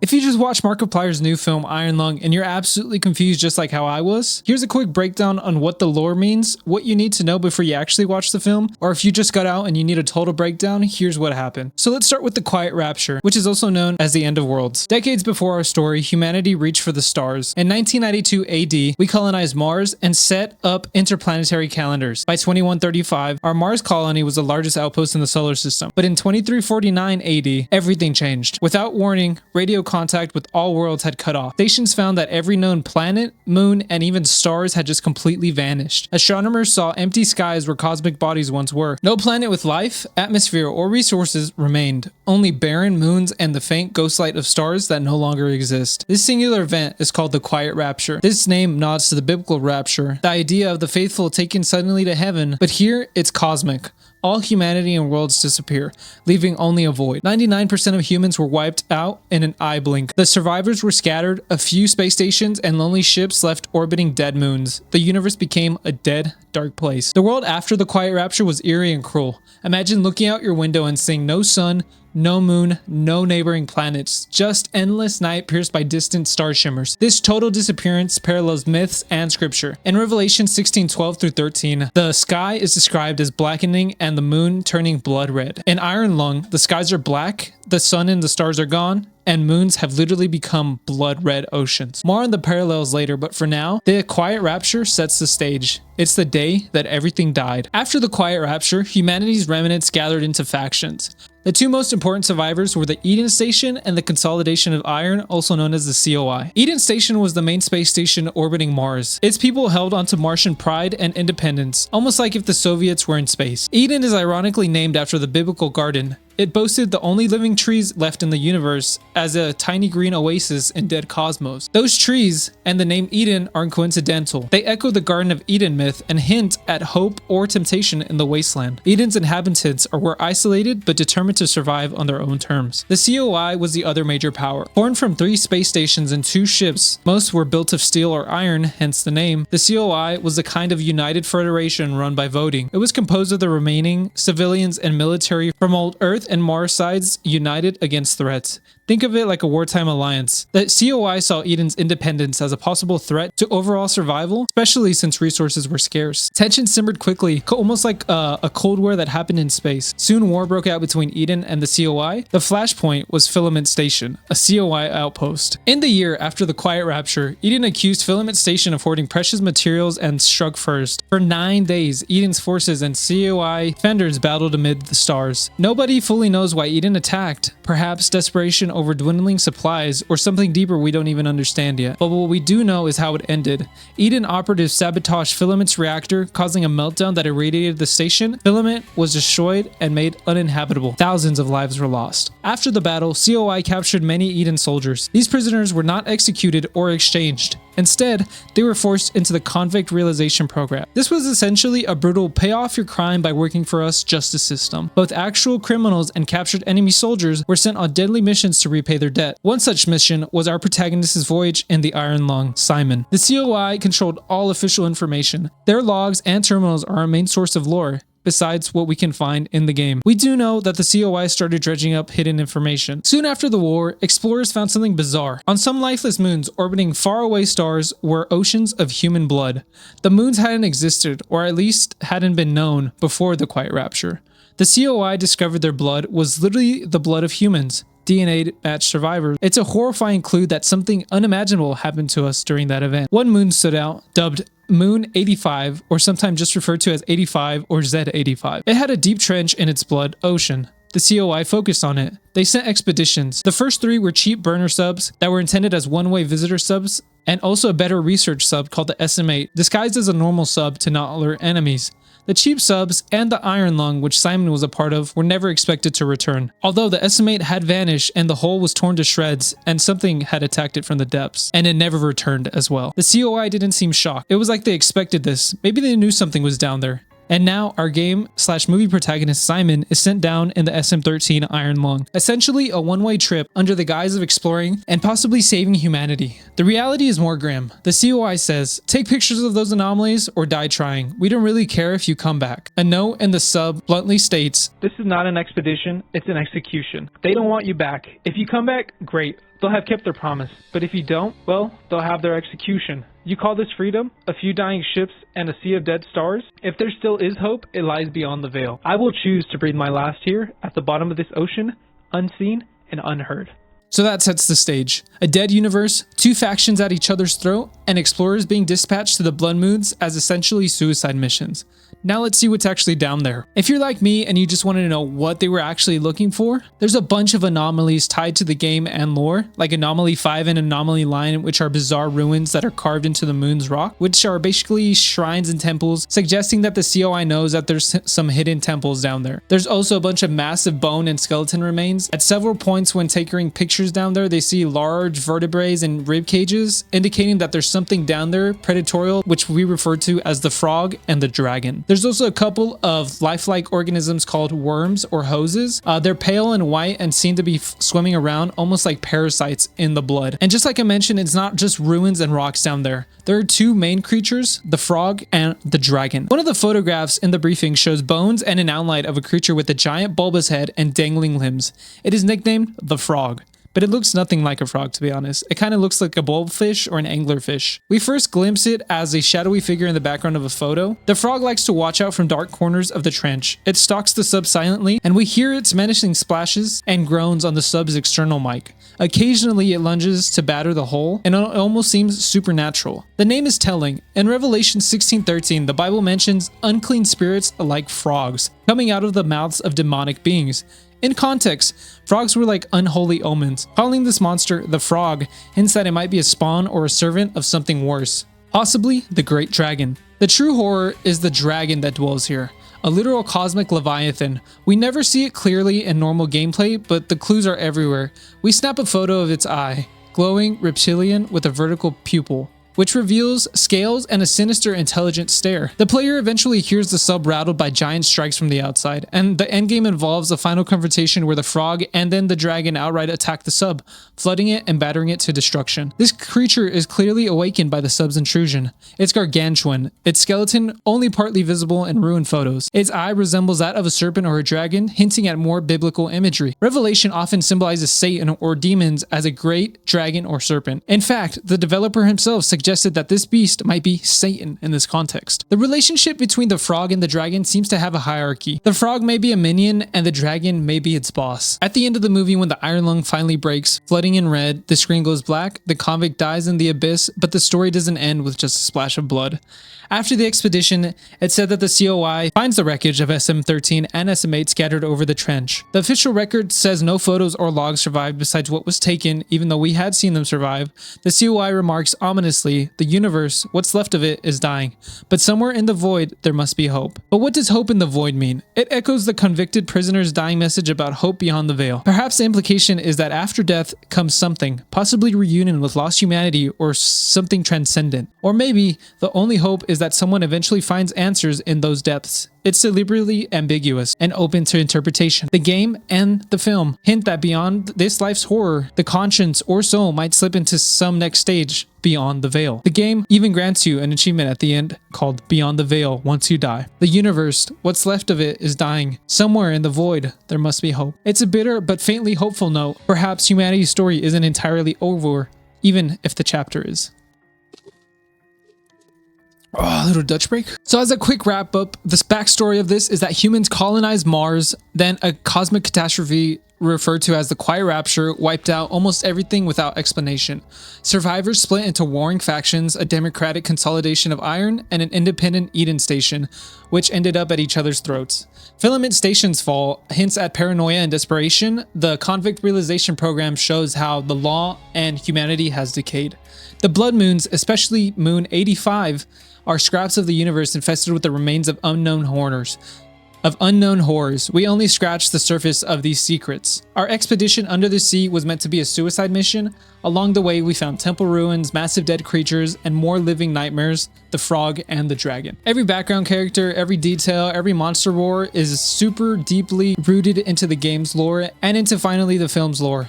If you just watched Markiplier's new film Iron Lung and you're absolutely confused just like how I was, here's a quick breakdown on what the lore means, what you need to know before you actually watch the film, or if you just got out and you need a total breakdown, here's what happened. So let's start with the Quiet Rapture, which is also known as the End of Worlds. Decades before our story, humanity reached for the stars. In 1992 AD, we colonized Mars and set up interplanetary calendars. By 2135, our Mars colony was the largest outpost in the solar system. But in 2349 AD, everything changed. Without warning, radio contact with all worlds had cut off. Stations found that every known planet, moon, and even stars had just completely vanished. Astronomers saw empty skies where cosmic bodies once were. No planet with life, atmosphere, or resources remained. Only barren moons and the faint ghost light of stars that no longer exist. This singular event is called the Quiet Rapture. This name nods to the biblical rapture, the idea of the faithful taken suddenly to heaven, but here it's cosmic. All humanity and worlds disappear, leaving only a void. 99% of humans were wiped out in an eye blink. The survivors were scattered, a few space stations and lonely ships left orbiting dead moons. The universe became a dead, dark place. The world after the Quiet Rapture was eerie and cruel. Imagine looking out your window and seeing no sun, no moon, no neighboring planets, just endless night pierced by distant star shimmers. This total disappearance parallels myths and scripture. In Revelation 16:12 through 13, the sky is described as blackening and the moon turning blood red. In Iron Lung, the skies are black, the sun and the stars are gone, and moons have literally become blood red oceans. More on the parallels later, but for now, the Quiet Rapture sets the stage. It's the day that everything died. After the Quiet Rapture, humanity's remnants gathered into factions. The two most important survivors were the Eden Station and the Consolidation of Iron, also known as the COI. Eden Station was the main space station orbiting Mars. Its people held onto Martian pride and independence, almost like if the Soviets were in space. Eden is ironically named after the biblical garden. It boasted the only living trees left in the universe as a tiny green oasis in dead cosmos. Those trees and the name Eden aren't coincidental. They echo the Garden of Eden myth and hint at hope or temptation in the wasteland. Eden's inhabitants were isolated but determined to survive on their own terms. The COI was the other major power. Formed from 3 space stations and 2 ships, most were built of steel or iron, hence the name. The COI was a kind of united federation run by voting. It was composed of the remaining civilians and military from old Earth and Mars sides united against threats. Think of it like a wartime alliance. The COI saw Eden's independence as a possible threat to overall survival, especially since resources were scarce. Tension simmered quickly, almost like a Cold War that happened in space. Soon war broke out between Eden and the COI. The flashpoint was Filament Station, a COI outpost. In the year after the Quiet Rapture, Eden accused Filament Station of hoarding precious materials and struck first. For 9 days, Eden's forces and COI defenders battled amid the stars. Nobody fully knows why Eden attacked. Perhaps desperation over dwindling supplies, or something deeper we don't even understand yet. But what we do know is how it ended. Eden operatives sabotaged Filament's reactor, causing a meltdown that irradiated the station. Filament was destroyed and made uninhabitable. Thousands of lives were lost. After the battle, COI captured many Eden soldiers. These prisoners were not executed or exchanged. Instead, they were forced into the convict realization program. This was essentially a brutal pay off your crime by working for us justice system. Both actual criminals and captured enemy soldiers were sent on deadly missions to repay their debt. One such mission was our protagonist's voyage in the Iron Lung, Simon. The COI controlled all official information. Their logs and terminals are our main source of lore, besides what we can find in the game. We do know that the COI started dredging up hidden information. Soon after the war, explorers found something bizarre. On some lifeless moons orbiting faraway stars were oceans of human blood. The moons hadn't existed, or at least hadn't been known, before the Quiet Rapture. The COI discovered their blood was literally the blood of humans. DNA matched survivors. It's a horrifying clue that something unimaginable happened to us during that event. One moon stood out, dubbed Moon 85, or sometimes just referred to as 85 or Z85. It had a deep trench in its blood ocean. The COI focused on it. They sent expeditions. The first 3 were cheap burner subs that were intended as one-way visitor subs, and also a better research sub called the SM8, disguised as a normal sub to not alert enemies. The cheap subs and the Iron Lung, which Simon was a part of, were never expected to return. Although the SM8 had vanished and the hull was torn to shreds and something had attacked it from the depths, and it never returned as well. The COI didn't seem shocked. It was like they expected this. Maybe they knew something was down there. And now our game/movie protagonist Simon is sent down in the SM-13 Iron Lung, essentially a one-way trip under the guise of exploring and possibly saving humanity. The reality is more grim. The COI says, take pictures of those anomalies or die trying. We don't really care if you come back. A note in the sub bluntly states, this is not an expedition, it's an execution. They don't want you back. If you come back, great. they'll have kept their promise. But if you don't, well, they'll have their execution. You call this freedom? A few dying ships and a sea of dead stars? If there still is hope, it lies beyond the veil. I will choose to breathe my last here at the bottom of this ocean, unseen and unheard. So that sets the stage. A dead universe, two factions at each other's throat, and explorers being dispatched to the Blood Moons as essentially suicide missions. Now let's see what's actually down there. If you're like me and you just wanted to know what they were actually looking for, there's a bunch of anomalies tied to the game and lore, like Anomaly 5 and Anomaly Line, which are bizarre ruins that are carved into the moon's rock, which are basically shrines and temples, suggesting that the COI knows that there's some hidden temples down there. There's also a bunch of massive bone and skeleton remains. At several points when taking pictures down there, they see large vertebrae and rib cages, indicating that there's something down there predatorial, which we refer to as the frog and the dragon. There's also a couple of lifelike organisms called worms or hoses. They're pale and white and seem to be swimming around almost like parasites in the blood. And just like I mentioned, it's not just ruins and rocks down there. There are two main creatures, the frog and the dragon. One of the photographs in the briefing shows bones and an outline of a creature with a giant bulbous head and dangling limbs. It is nicknamed the frog, but it looks nothing like a frog, to be honest. It kind of looks like a bulbfish or an anglerfish. We first glimpse it as a shadowy figure in the background of a photo. The frog likes to watch out from dark corners of the trench. It stalks the sub silently, and we hear its menacing splashes and groans on the sub's external mic. Occasionally, it lunges to batter the hull, and it almost seems supernatural. The name is telling. In Revelation 16:13, the Bible mentions unclean spirits like frogs coming out of the mouths of demonic beings. In context, frogs were like unholy omens. Calling this monster the frog hints that it might be a spawn or a servant of something worse, possibly the great dragon. The true horror is the dragon that dwells here, a literal cosmic leviathan. We never see it clearly in normal gameplay, but the clues are everywhere. We snap a photo of its eye, glowing reptilian with a vertical pupil, which reveals scales and a sinister, intelligent stare. The player eventually hears the sub rattled by giant strikes from the outside, and the endgame involves a final confrontation where the frog and then the dragon outright attack the sub, flooding it and battering it to destruction. This creature is clearly awakened by the sub's intrusion. It's gargantuan, its skeleton only partly visible in ruined photos. Its eye resembles that of a serpent or a dragon, hinting at more biblical imagery. Revelation often symbolizes Satan or demons as a great dragon or serpent. In fact, the developer himself suggested that this beast might be Satan in this context. The relationship between the frog and the dragon seems to have a hierarchy. The frog may be a minion and the dragon may be its boss. At the end of the movie, when the iron lung finally breaks, flooding in red, the screen goes black, the convict dies in the abyss, but the story doesn't end with just a splash of blood. After the expedition, it said that the COI finds the wreckage of SM-13 and SM-8 scattered over the trench. The official record says no photos or logs survived besides what was taken, even though we had seen them survive. The COI remarks ominously, the universe, what's left of it, is dying. But somewhere in the void, there must be hope. But what does hope in the void mean? It echoes the convicted prisoner's dying message about hope beyond the veil. Perhaps the implication is that after death comes something, possibly reunion with lost humanity or something transcendent. Or maybe the only hope is that someone eventually finds answers in those depths. It's deliberately ambiguous and open to interpretation. The game and the film hint that beyond this life's horror, the conscience or soul might slip into some next stage beyond the veil. The game even grants you an achievement at the end called Beyond the Veil once you die. The universe, what's left of it, is dying. Somewhere in the void, there must be hope. It's a bitter but faintly hopeful note. Perhaps humanity's story isn't entirely over, even if the chapter is. Oh, a little Dutch break. So as a quick wrap up, this backstory of this is that humans colonized Mars, then a cosmic catastrophe referred to as the Quiet Rapture wiped out almost everything without explanation. Survivors split into warring factions, a democratic consolidation of iron, and an independent Eden station, which ended up at each other's throats. Filament Station's fall hints at paranoia and desperation. The Convict Realization Program shows how the law and humanity has decayed. The Blood Moons, especially Moon 85, are scraps of the universe infested with the remains of unknown horrors. We only scratched the surface of these secrets. Our expedition under the sea was meant to be a suicide mission. Along the way, we found temple ruins, massive dead creatures, and more living nightmares, the frog and the dragon. Every background character, every detail, every monster roar is super deeply rooted into the game's lore and into finally the film's lore.